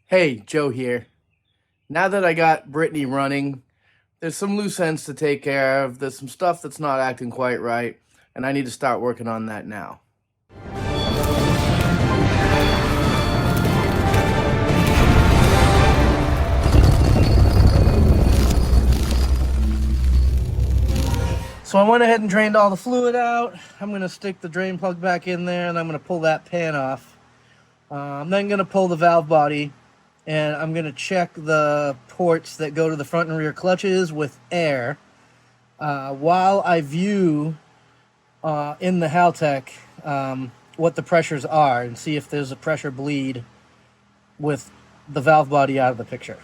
Hey, Joe here. Now that I got Britney running, there's some loose ends to take care of. There's some stuff that's not acting quite right, and I need to start working on that now. So I went ahead and drained all the fluid out. I'm going to stick the drain plug back in there, and I'm going to pull that pan off. I'm then going to pull the valve body, and I'm going to check the ports that go to the front and rear clutches with air while I view in the Haltech what the pressures are and see if there's a pressure bleed with the valve body out of the picture.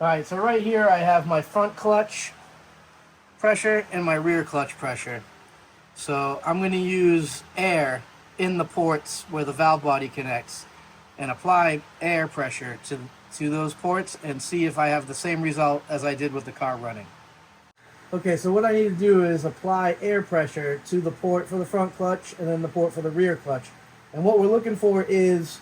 All right, so right here I have my front clutch pressure and my rear clutch pressure. So I'm going to use air in the ports where the valve body connects and apply air pressure to those ports and see if I have the same result as I did with the car running. Okay, so what I need to do is apply air pressure to the port for the front clutch and then the port for the rear clutch. And what we're looking for is,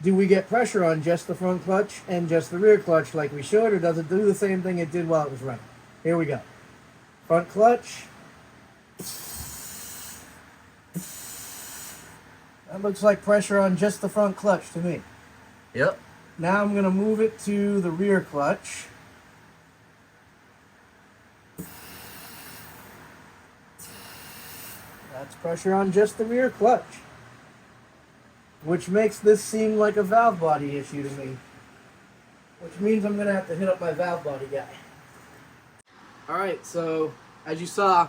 do we get pressure on just the front clutch and just the rear clutch like we should, or does it do the same thing it did while it was running? Here we go. Front clutch. That looks like pressure on just the front clutch to me. Yep. Now I'm going to move it to the rear clutch. That's pressure on just the rear clutch, which makes this seem like a valve body issue to me, which means I'm going to have to hit up my valve body guy. Alright, so as you saw,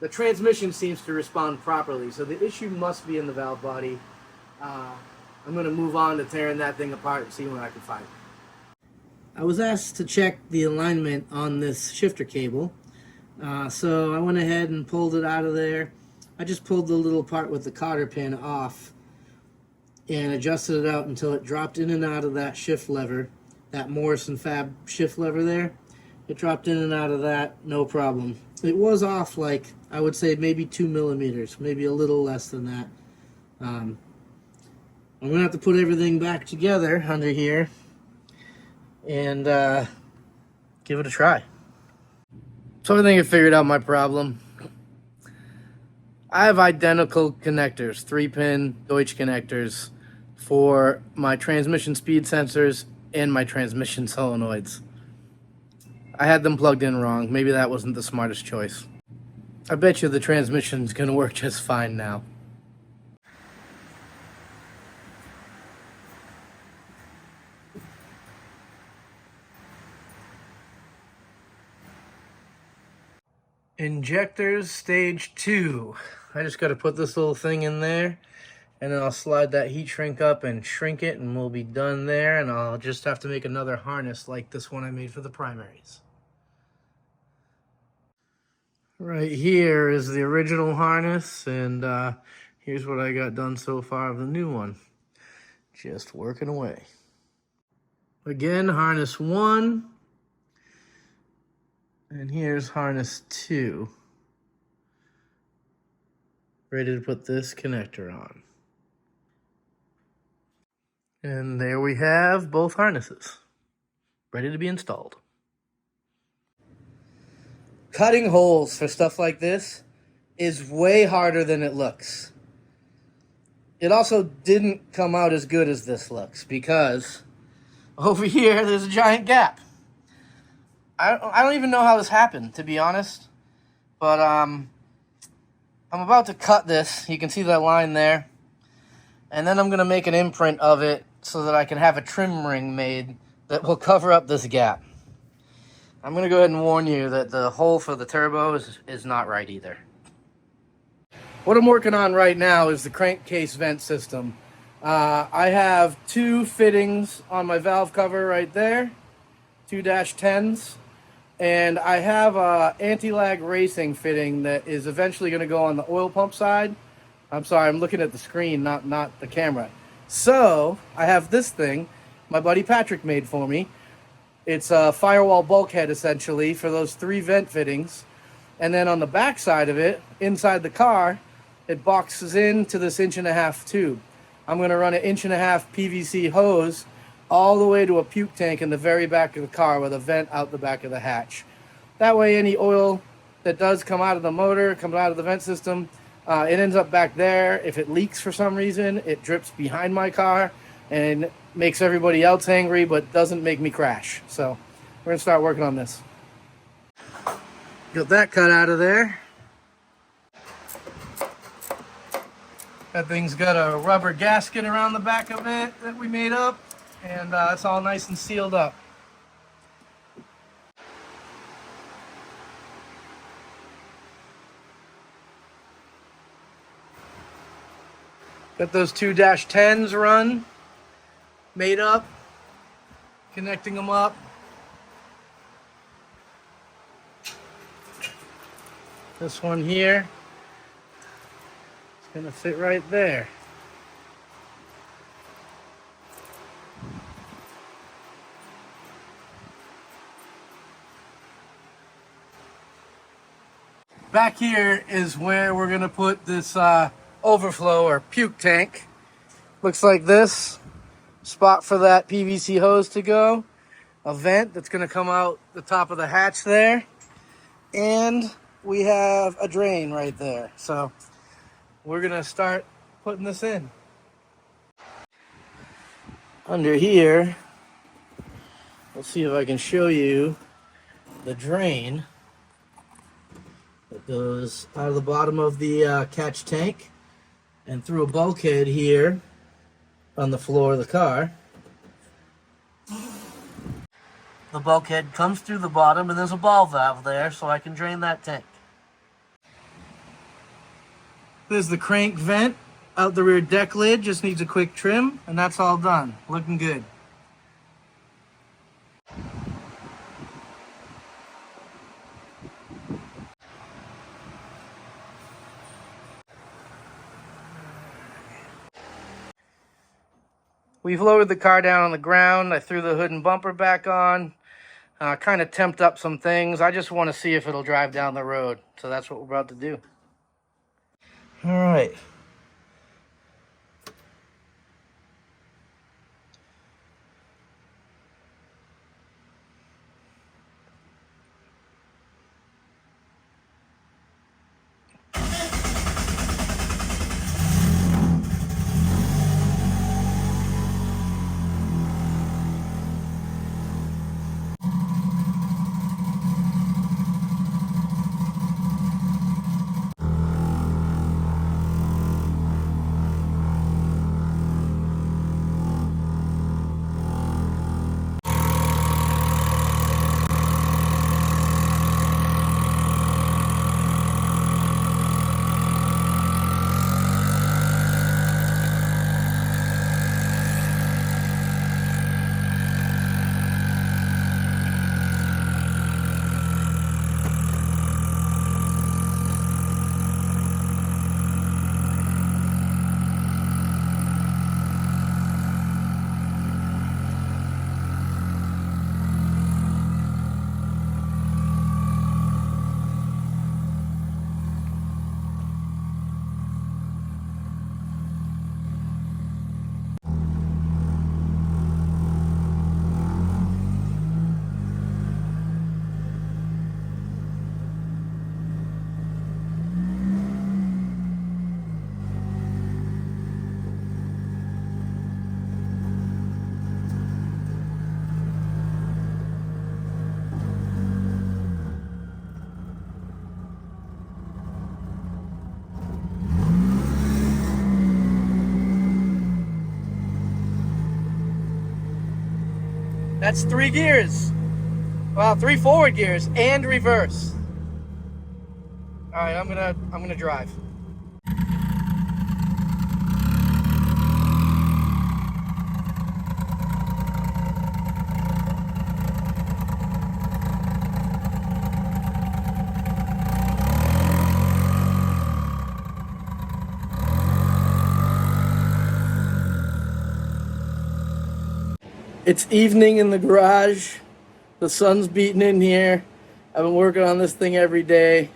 the transmission seems to respond properly, so the issue must be in the valve body. I'm going to move on to tearing that thing apart and see what I can find. I was asked to check the alignment on this shifter cable, so I went ahead and pulled it out of there. I just pulled the little part with the cotter pin off and adjusted it out until it dropped in and out of that shift lever, that Morrison Fab shift lever there. It dropped in and out of that, no problem. It was off like, I would say maybe 2 millimeters, maybe a little less than that. I'm going to have to put everything back together under here and give it a try. So I think I figured out my problem. I have identical connectors, 3-pin Deutsch connectors, for my transmission speed sensors and my transmission solenoids. I had them plugged in wrong. Maybe that wasn't the smartest choice. I bet you the transmission's gonna work just fine now. Injectors stage 2. I just gotta put this little thing in there, and then I'll slide that heat shrink up and shrink it, and we'll be done there, and I'll just have to make another harness like this one I made for the primaries. Right here is the original harness, and here's what I got done so far of the new one. Just working away. Again, harness 1. And here's harness 2. Ready to put this connector on. And there we have both harnesses, ready to be installed. Cutting holes for stuff like this is way harder than it looks. It also didn't come out as good as this looks because over here there's a giant gap. I don't even know how this happened, to be honest. But I'm about to cut this. You can see that line there. And then I'm going to make an imprint of it so that I can have a trim ring made that will cover up this gap. I'm going to go ahead and warn you that the hole for the turbo is not right either. What I'm working on right now is the crankcase vent system. I have two fittings on my valve cover right there, 2-10s, and I have a anti-lag racing fitting that is eventually going to go on the oil pump side. I'm sorry, I'm looking at the screen, not the camera. So I have this thing my buddy Patrick made for me. It's a firewall bulkhead essentially for those 3 vent fittings. And then on the back side of it, inside the car, it boxes into this 1.5-inch tube. I'm going to run an 1.5-inch PVC hose all the way to a puke tank in the very back of the car with a vent out the back of the hatch. That way any oil that does come out of the motor, comes out of the vent system, it ends up back there. If it leaks for some reason, it drips behind my car and makes everybody else angry, but doesn't make me crash. So we're going to start working on this. Got that cut out of there. That thing's got a rubber gasket around the back of it that we made up, and it's all nice and sealed up. Got those 2-10s run, made up, connecting them up. This one here is gonna fit right there. Back here is where we're gonna put this overflow or puke tank. Looks like this. Spot for that PVC hose to go. A vent that's gonna come out the top of the hatch there. And we have a drain right there. So we're gonna start putting this in. Under here, let's see if I can show you the drain that goes out of the bottom of the catch tank and through a bulkhead here on the floor of the car. The bulkhead comes through the bottom and there's a ball valve there so I can drain that tank. There's the crank vent out the rear deck lid, just needs a quick trim, and that's all done. Looking good. We've lowered the car down on the ground. I threw the hood and bumper back on. Kind of temped up some things. I just want to see if it'll drive down the road. So that's what we're about to do. All right. That's 3 gears. Well, 3 forward gears and reverse. All right, I'm gonna drive. It's evening in the garage. The sun's beating in here. I've been working on this thing every day.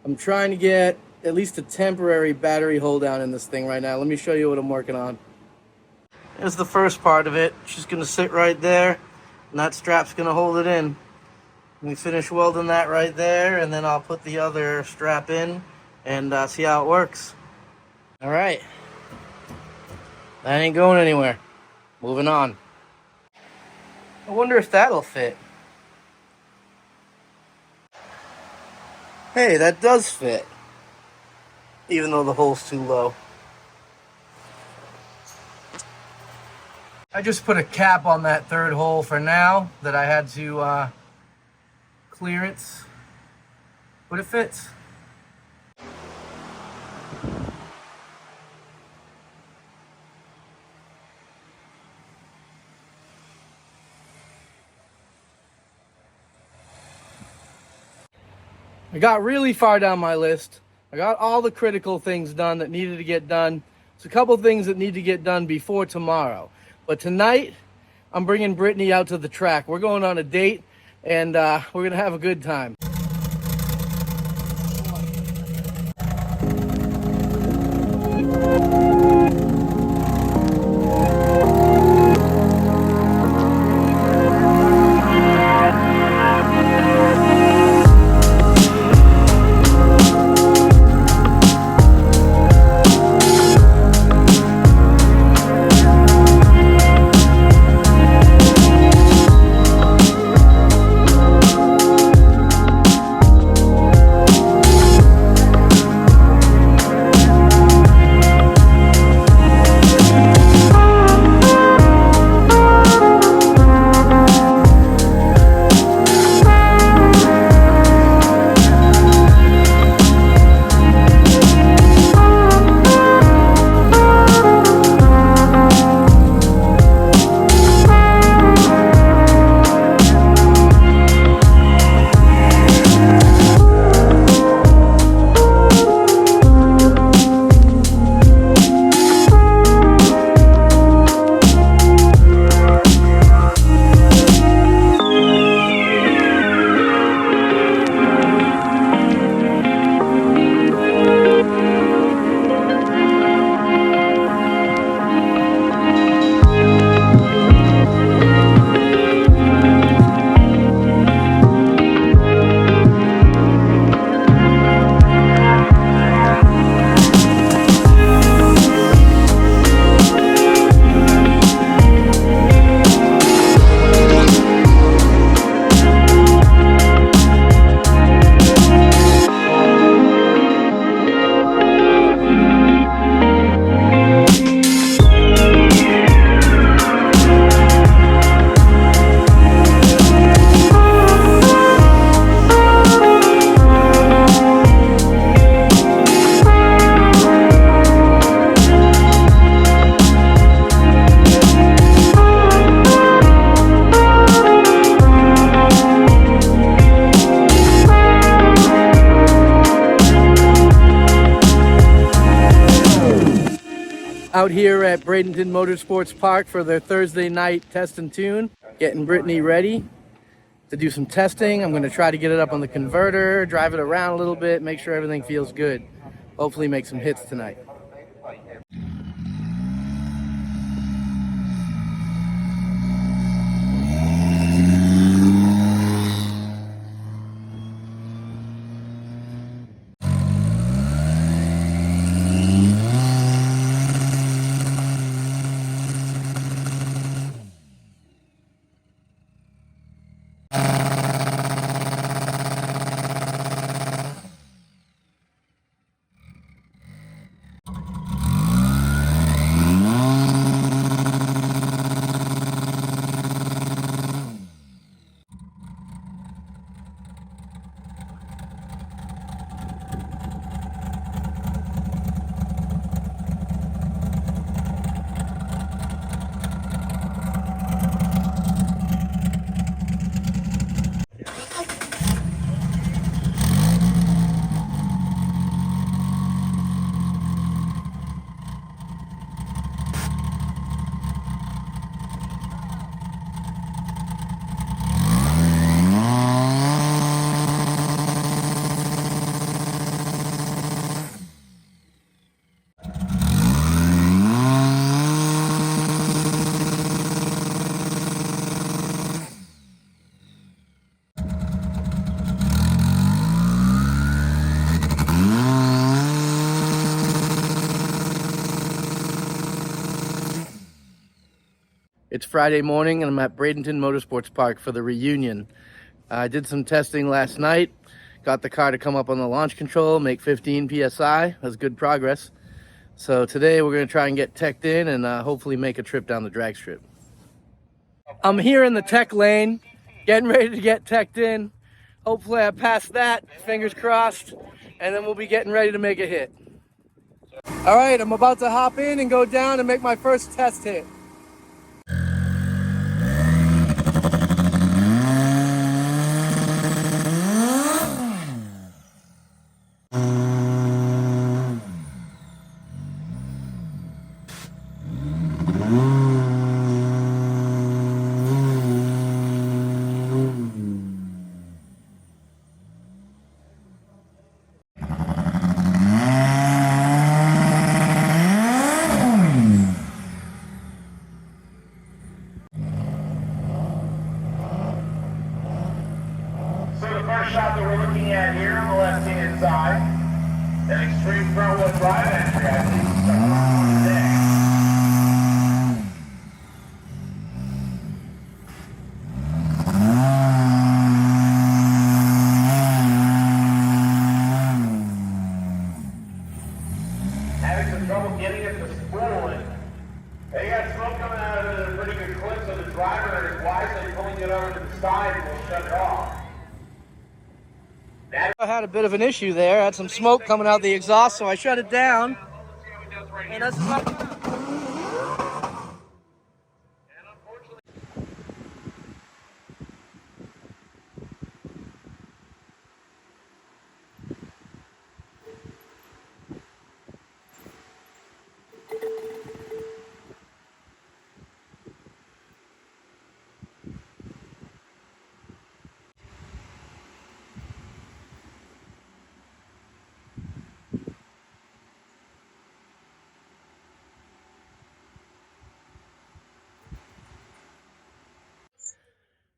I'm trying to get at least a temporary battery hold down in this thing right now. Let me show you what I'm working on. Here's the first part of it. She's gonna sit right there, and that strap's gonna hold it in. We finish welding that right there, and then I'll put the other strap in and see how it works. All right, that ain't going anywhere. Moving on. I wonder if that'll fit. Hey, that does fit, even though the hole's too low. I just put a cap on that third hole for now that I had to clearance, but it fits. I got really far down my list. I got all the critical things done that needed to get done. There's a couple things that need to get done before tomorrow. But tonight, I'm bringing Britney out to the track. We're going on a date, and we're going to have a good time. Out here at Bradenton Motorsports Park for their Thursday night test and tune, getting Britney ready to do some testing. I'm going to try to get it up on the converter, drive it around a little bit, make sure everything feels good. Hopefully make some hits tonight. It's Friday morning and I'm at Bradenton Motorsports Park for the reunion. I did some testing last night, got the car to come up on the launch control, make 15 PSI. That's good progress. So today we're going to try and get teched in and hopefully make a trip down the drag strip. I'm here in the tech lane, getting ready to get teched in. Hopefully I pass that, fingers crossed, and then we'll be getting ready to make a hit. All right, I'm about to hop in and go down and make my first test hit. So the first shot that we're looking at here on the left-hand side, an extreme front-wheel drive entry, I think, starting on today. Having some trouble getting it to spool, and they got smoke coming out of it at a pretty good clip, so the driver is wisely pulling it over to the side and will shut it off. I had a bit of an issue there. I had some smoke coming out the exhaust, so I shut it down. And that's about it.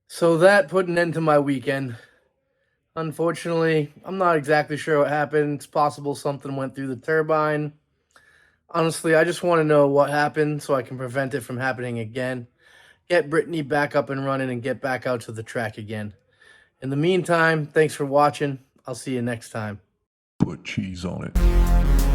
So that put an end to my weekend. Unfortunately, I'm not exactly sure what happened. It's possible something went through the turbine. Honestly, I just want to know what happened so I can prevent it from happening again. Get Britney back up and running and get back out to the track again. In the meantime, thanks for watching. I'll see you next time. Put cheese on it.